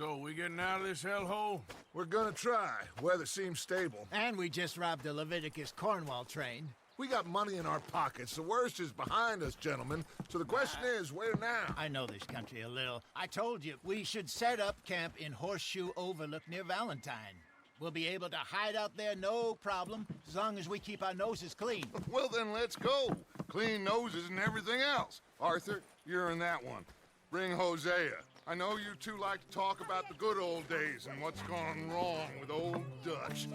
So, we getting out of this hellhole? We're gonna try. Weather seems stable. And we just robbed a Leviticus Cornwall train. We got money in our pockets. The worst is behind us, gentlemen. So the question is, where now? I know this country a little. I told you, we should set up camp in Horseshoe Overlook near Valentine. We'll be able to hide out there, no problem, as long as we keep our noses clean. Well, then let's go. Clean noses and everything else. Arthur, you're in that one. Bring Hosea. I know you two like to talk about the good old days and what's gone wrong with old Dutch.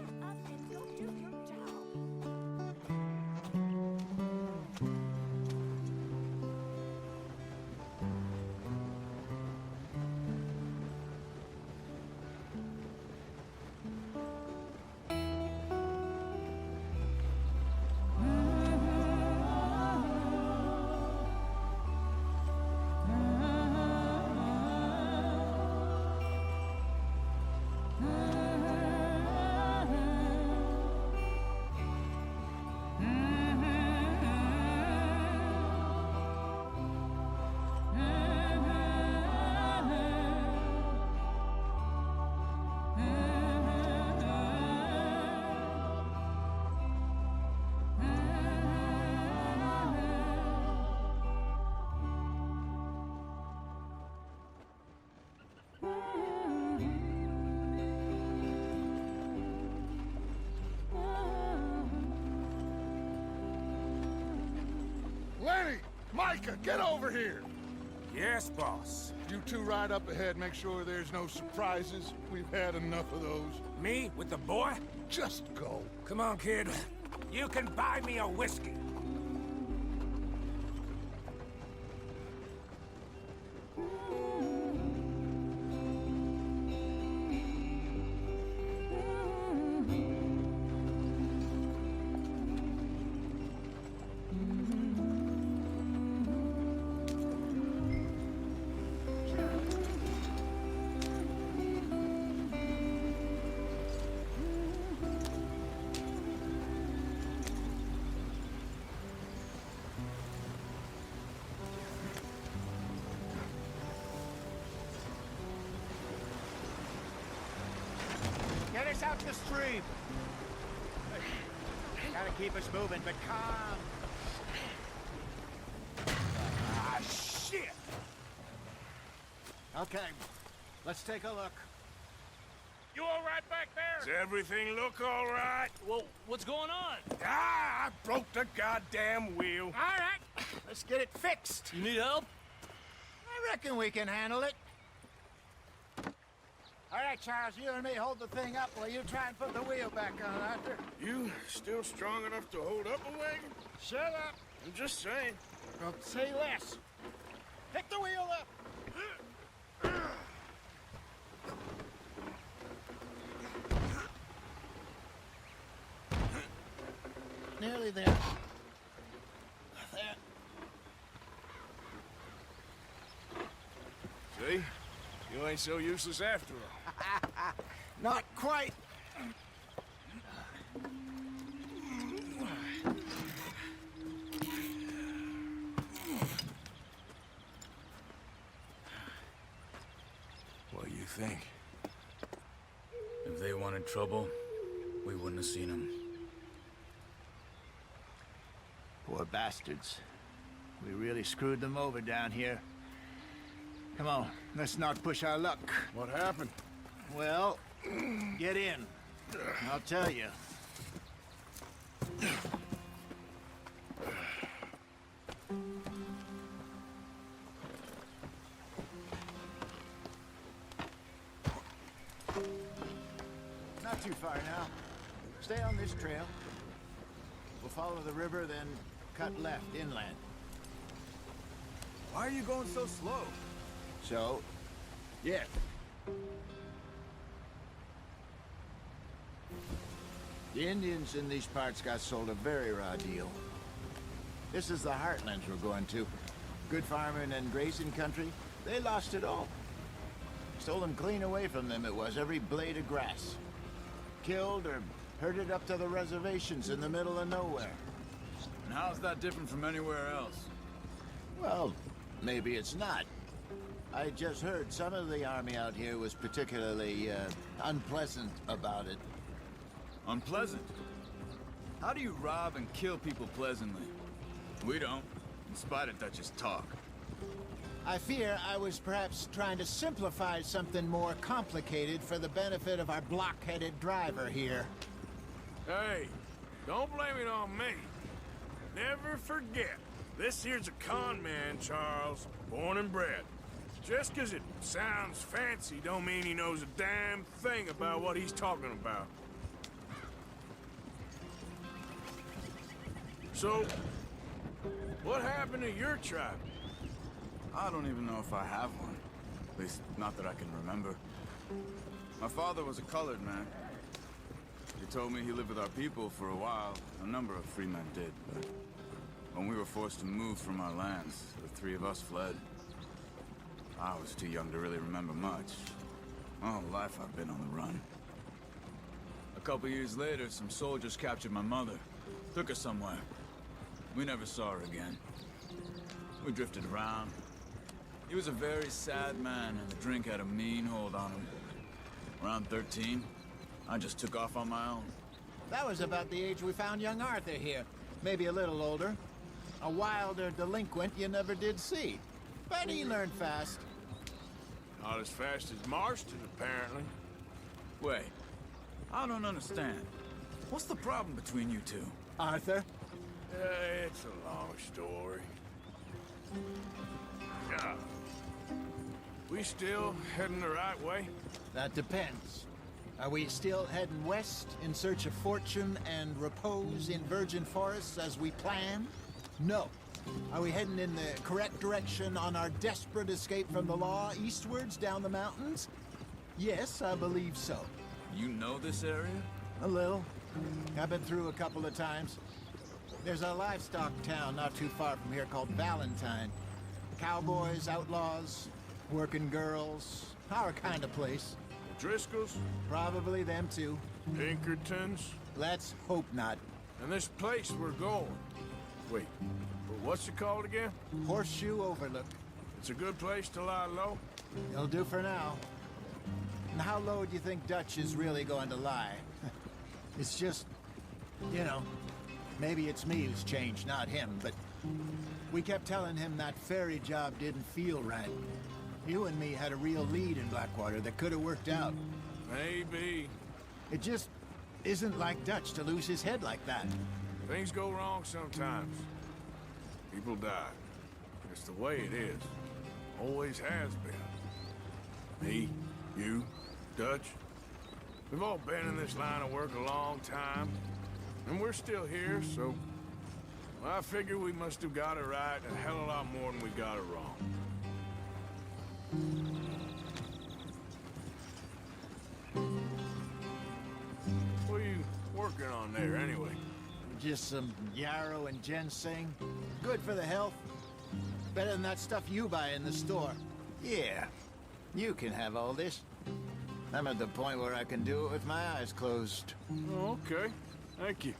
Lenny! Micah, get over here! Yes, boss. You two ride up ahead, make sure there's no surprises. We've had enough of those. Me with the boy? Just go. Come on, kid. You can buy me a whiskey. Get us out the stream. Gotta keep us moving, but calm. Ah, shit! Okay, let's take a look. You all right back there? Does everything look all right? Well, what's going on? Ah, I broke the goddamn wheel. All right, let's get it fixed. You need help? I reckon we can handle it. All right, Charles, you and me hold the thing up while you try and put the wheel back on, Arthur. You still strong enough to hold up a wagon? Shut up. I'm just saying. Well, say less. Pick the wheel up. Nearly there. There. See? You ain't so useless after all. Not quite. What do you think? If they wanted trouble, we wouldn't have seen them. Poor bastards. We really screwed them over down here. Come on, let's not push our luck. What happened? Well, get in. I'll tell you. Not too far now. Stay on this trail. We'll follow the river, then cut left inland. Why are you going so slow? So, yeah. The Indians in these parts got sold a very raw deal. This is the heartlands we're going to. Good farming and grazing country, they lost it all. Stolen clean away from them it was, every blade of grass. Killed or herded up to the reservations in the middle of nowhere. And how's that different from anywhere else? Well, maybe it's not. I just heard some of the army out here was particularly, unpleasant about it. Unpleasant? How do you rob and kill people pleasantly? We don't, in spite of Dutch's talk. I fear I was perhaps trying to simplify something more complicated for the benefit of our block-headed driver here. Hey, don't blame it on me. Never forget, this here's a con man, Charles, born and bred. Just 'cause it sounds fancy don't mean he knows a damn thing about what he's talking about. So, what happened to your tribe? I don't even know if I have one. At least, not that I can remember. My father was a colored man. He told me he lived with our people for a while. A number of free men did, but when we were forced to move from our lands, the three of us fled. I was too young to really remember much. My whole life I've been on the run. A couple years later, some soldiers captured my mother. Took her somewhere. We never saw her again. We drifted around. He was a very sad man, and the drink had a mean hold on him. Around 13, I just took off on my own. That was about the age we found young Arthur here. Maybe a little older. A wilder delinquent you never did see. But he learned fast. Not as fast as Marston, apparently. Wait, I don't understand. What's the problem between you two? Arthur? It's a long story. Yeah. We still heading the right way? That depends. Are we still heading west in search of fortune and repose in virgin forests as we planned? No. Are we heading in the correct direction on our desperate escape from the law eastwards down the mountains? Yes, I believe so. You know this area? A little. I've been through a couple of times. There's a livestock town not too far from here called Valentine. Cowboys, outlaws, working girls, our kind of place. Driscoll's? Probably them too. Pinkertons? Let's hope not. And this place we're going. Wait, but what's it called again? Horseshoe Overlook. It's a good place to lie low? It'll do for now. And how low do you think Dutch is really going to lie? It's just, you know, maybe it's me who's changed, not him, but we kept telling him that ferry job didn't feel right. You and me had a real lead in Blackwater that could have worked out. Maybe. It just isn't like Dutch to lose his head like that. Things go wrong sometimes. People die. It's the way it is. Always has been. Me, you, Dutch. We've all been in this line of work a long time. And we're still here, so... I figure we must have got it right a hell of a lot more than we got it wrong. What are you working on there, anyway? Just some yarrow and ginseng. Good for the health. Better than that stuff you buy in the store. Yeah, you can have all this. I'm at the point where I can do it with my eyes closed. Oh, okay. Thank you.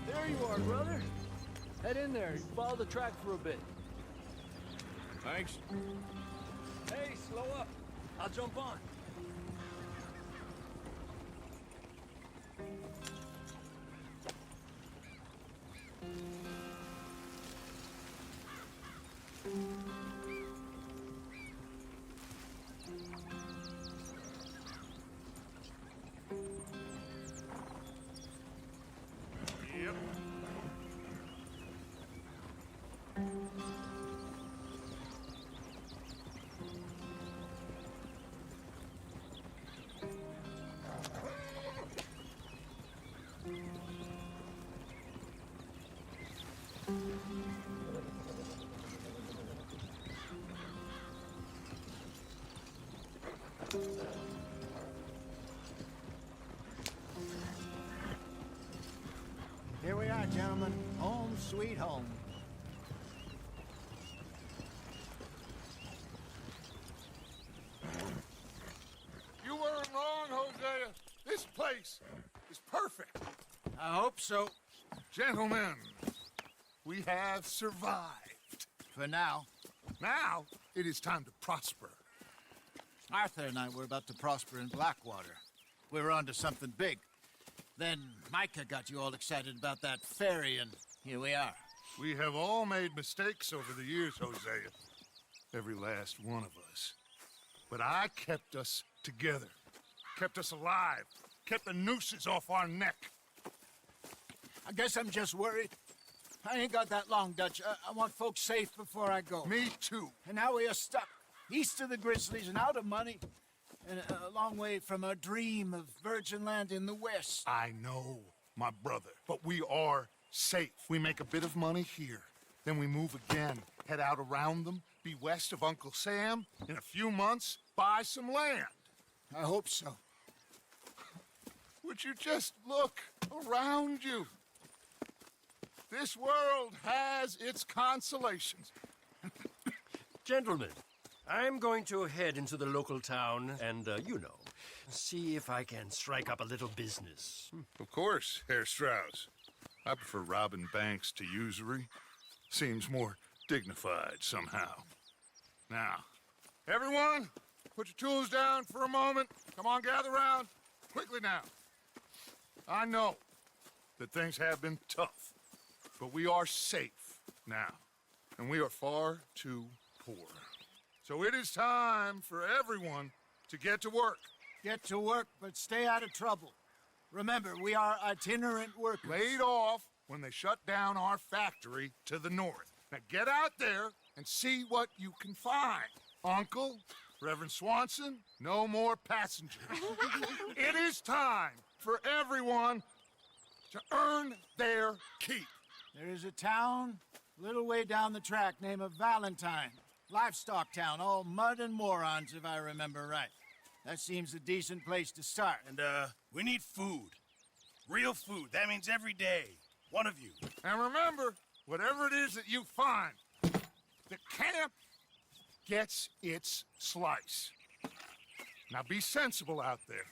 There you are, brother. Head in there and follow the track for a bit. Thanks. Hey, slow up. I'll jump on. Yep. Here we are, gentlemen. Home sweet home. You weren't wrong, Hosea. This place is perfect. I hope so. Gentlemen, we have survived. For now. Now, it is time to prosper. Arthur and I were about to prosper in Blackwater. We were onto something big. Then Micah got you all excited about that ferry, and here we are. We have all made mistakes over the years, Hosea. Every last one of us. But I kept us together. Kept us alive. Kept the nooses off our neck. I guess I'm just worried. I ain't got that long, Dutch. I want folks safe before I go. Me too. And now we are stuck, east of the Grizzlies and out of money, and a long way from our dream of virgin land in the west. I know, my brother. But we are safe. We make a bit of money here. Then we move again, head out around them, be west of Uncle Sam. In a few months, buy some land. I hope so. Would you just look around you? This world has its consolations. Gentlemen, I'm going to head into the local town and, see if I can strike up a little business. Of course, Herr Strauss. I prefer robbing banks to usury. Seems more dignified somehow. Now, everyone, put your tools down for a moment. Come on, gather round. Quickly now. I know that things have been tough, but we are safe now, and we are far too poor. So it is time for everyone to get to work. Get to work, but stay out of trouble. Remember, we are itinerant workers. Laid off when they shut down our factory to the north. Now get out there and see what you can find. Uncle, Reverend Swanson, no more passengers. It is time for everyone to earn their keep. There is a town a little way down the track named Valentine. Livestock town, all mud and morons, if I remember right. That seems a decent place to start. And, we need food. Real food. That means every day. One of you. And remember, whatever it is that you find, the camp gets its slice. Now be sensible out there.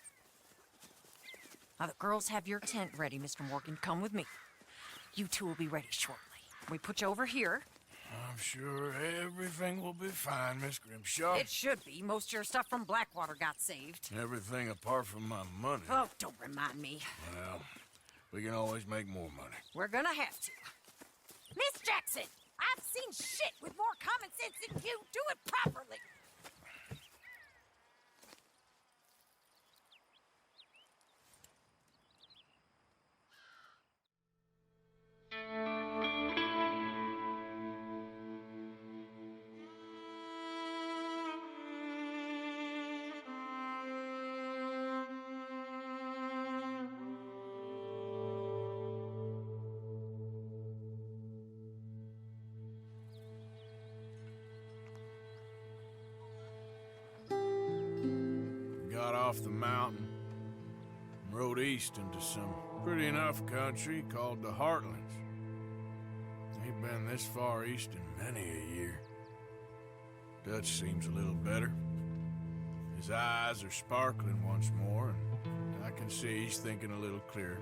Now, the girls have your tent ready, Mr. Morgan. Come with me. You two will be ready shortly. We put you over here. I'm sure everything will be fine, Miss Grimshaw. It should be. Most of your stuff from Blackwater got saved. Everything apart from my money. Oh, don't remind me. Well, we can always make more money. We're gonna have to. Miss Jackson, I've seen shit with more common sense than you. Do it properly. Got off the mountain and rode east into some pretty enough country called the Heartlands. Ain't been this far east in many a year. Dutch seems a little better. His eyes are sparkling once more, and I can see he's thinking a little clearer.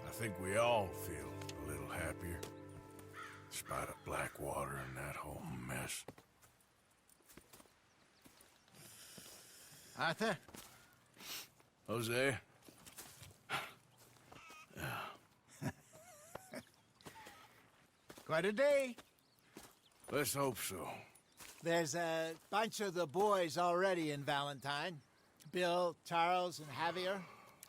I think we all feel a little happier, in spite of Blackwater and that whole mess. Arthur? Jose, quite a day. Let's hope so. There's a bunch of the boys already in Valentine. Bill, Charles, and Javier.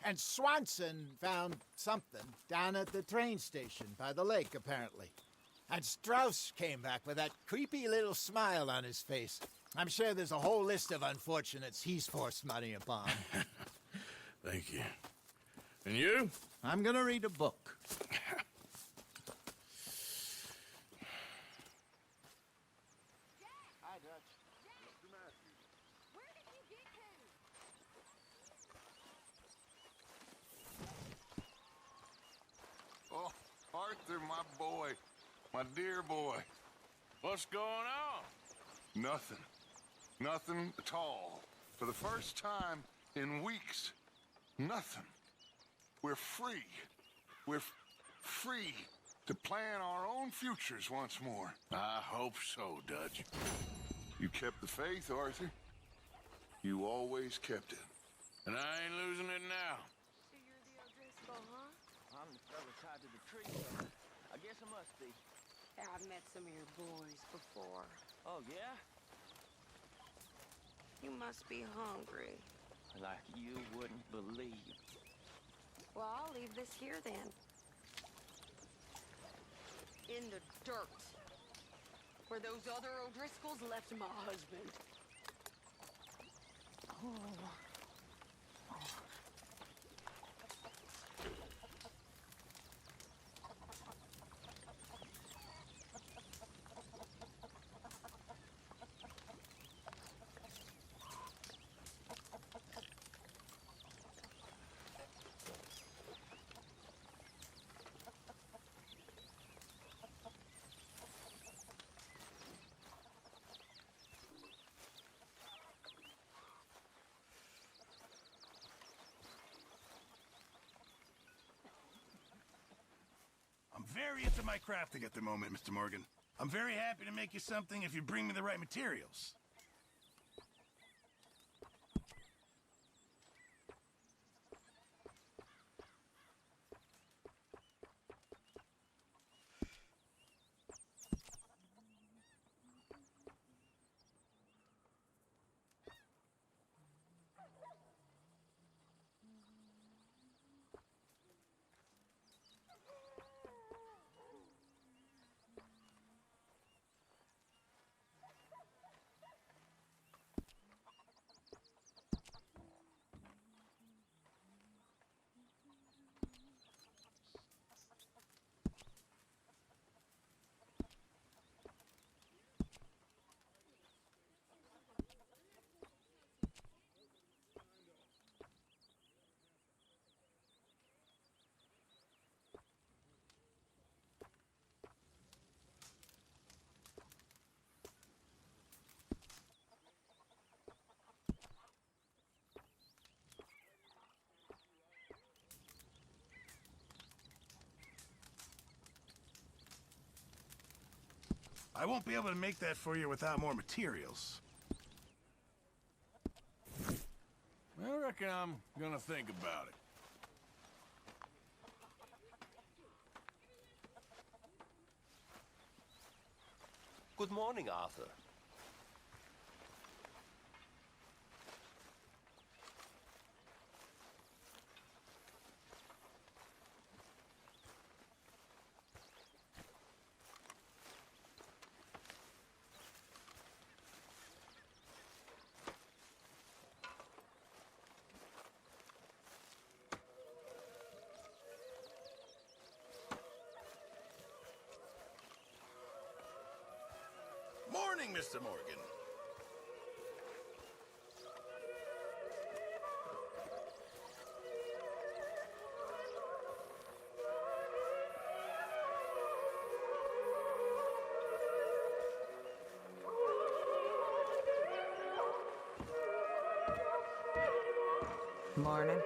And Swanson found something down at the train station by the lake, apparently. And Strauss came back with that creepy little smile on his face. I'm sure there's a whole list of unfortunates he's forced money upon. Thank you. And you? I'm gonna read a book. Hi, Dutch. Where did you get to? Oh, Arthur, my boy. My dear boy. What's going on? Nothing. Nothing at all. For the first time in weeks, nothing. We're free. We're free to plan our own futures once more. I hope so, Dutch. You kept the faith, Arthur. You always kept it. And I ain't losing it now. So you're the O'Driscoll, huh? I'm the fella tied to the tree, so I guess I must be. Yeah, I've met some of your boys before. Oh, yeah? You must be hungry. Like you wouldn't believe. Well, I'll leave this here then. In the dirt. Where those other O'Driscolls left my husband. Oh. I'm very into my crafting at the moment, Mr. Morgan. I'm very happy to make you something if you bring me the right materials. I won't be able to make that for you without more materials. I reckon I'm gonna think about it. Good morning, Arthur. Morning, Mr. Morgan. Morning.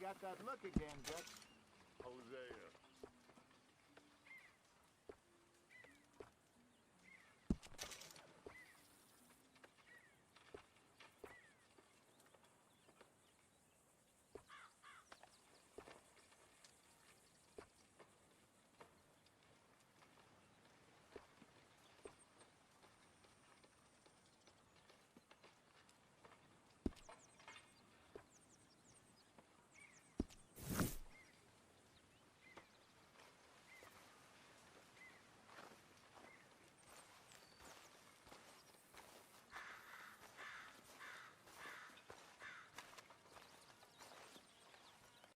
got that look again, Dutch. Hosea.